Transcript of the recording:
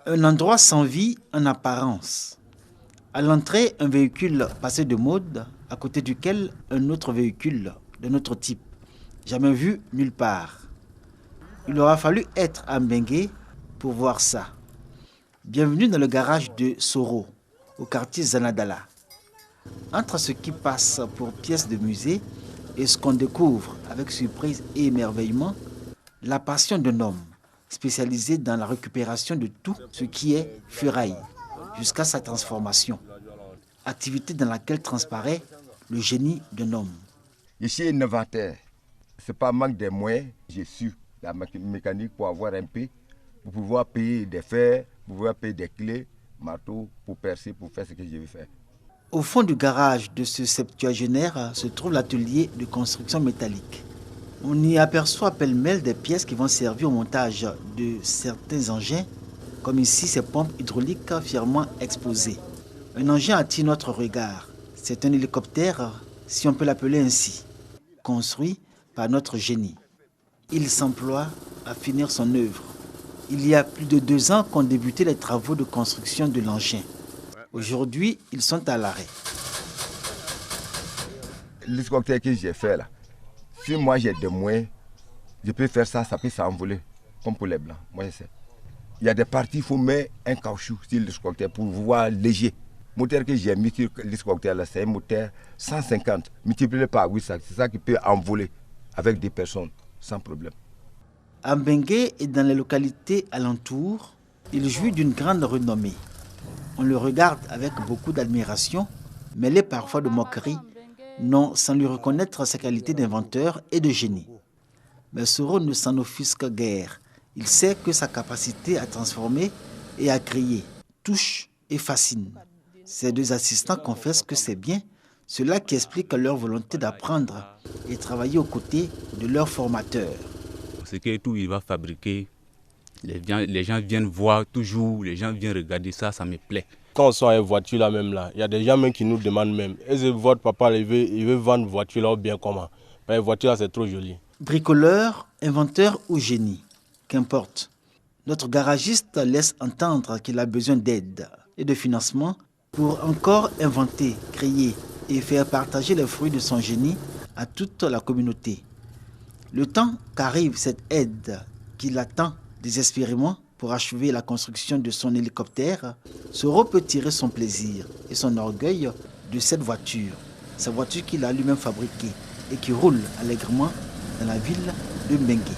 Un endroit sans vie en apparence. À l'entrée, un véhicule passé de mode, à côté duquel un autre véhicule d'un autre type, jamais vu nulle part. Il aura fallu être à Mbengue pour voir ça. Bienvenue dans le garage de Soro, au quartier Zanadala. Entre ce qui passe pour pièces de musée et ce qu'on découvre avec surprise et émerveillement, la passion d'un homme spécialisé dans la récupération de tout ce qui est ferraille jusqu'à sa transformation. Activité dans laquelle transparaît le génie d'un homme. Je suis innovateur. Ce n'est pas manque de moyens. J'ai su la mécanique pour avoir un peu, pour pouvoir payer des fers, pour pouvoir payer des clés, marteaux, pour percer, pour faire ce que je veux faire. Au fond du garage de ce septuagénaire se trouve l'atelier de construction métallique. On y aperçoit pêle-mêle des pièces qui vont servir au montage de certains engins, comme ici ces pompes hydrauliques fièrement exposées. Un engin attire notre regard. C'est un hélicoptère, si on peut l'appeler ainsi, construit par notre génie. Il s'emploie à finir son œuvre. Il y a plus de 2 ans qu'ont débuté les travaux de construction de l'engin. Aujourd'hui, ils sont à l'arrêt. L'hélicoptère que j'ai fait là, si moi j'ai des moyens, je peux faire ça, ça peut s'envoler, comme pour les blancs. Moi je sais. Il y a des parties, il faut mettre un caoutchouc sur l'hélicoptère pour voir léger. Le moteur que j'ai mis sur l'hélicoptère là, c'est un moteur 150 multiplié par 8, c'est ça qui peut envoler avec des personnes sans problème. À Mbengue et dans les localités alentours, il jouit d'une grande renommée. On le regarde avec beaucoup d'admiration, mêlée parfois de moquerie, non sans lui reconnaître ses qualités d'inventeur et de génie. Mais Soro ne s'en offusque guère. Il sait que sa capacité à transformer et à créer touche et fascine. Ses 2 assistants confessent que c'est bien cela qui explique leur volonté d'apprendre et travailler aux côtés de leur formateur. Ce que tout il va fabriquer, les gens viennent voir toujours, les gens viennent regarder ça, ça me plaît. Quand on sort une voiture là même là, il y a des gens même qui nous demandent même, est-ce que votre papa il veut vendre une voiture là ou bien comment? La voiture là c'est trop joli. Bricoleur, inventeur ou génie, qu'importe. Notre garagiste laisse entendre qu'il a besoin d'aide et de financement pour encore inventer, créer et faire partager les fruits de son génie à toute la communauté. Le temps qu'arrive cette aide qu'il attend désespérément pour achever la construction de son hélicoptère, Soro peut tirer son plaisir et son orgueil de cette voiture qu'il a lui-même fabriquée et qui roule allègrement dans la ville de Mbengue.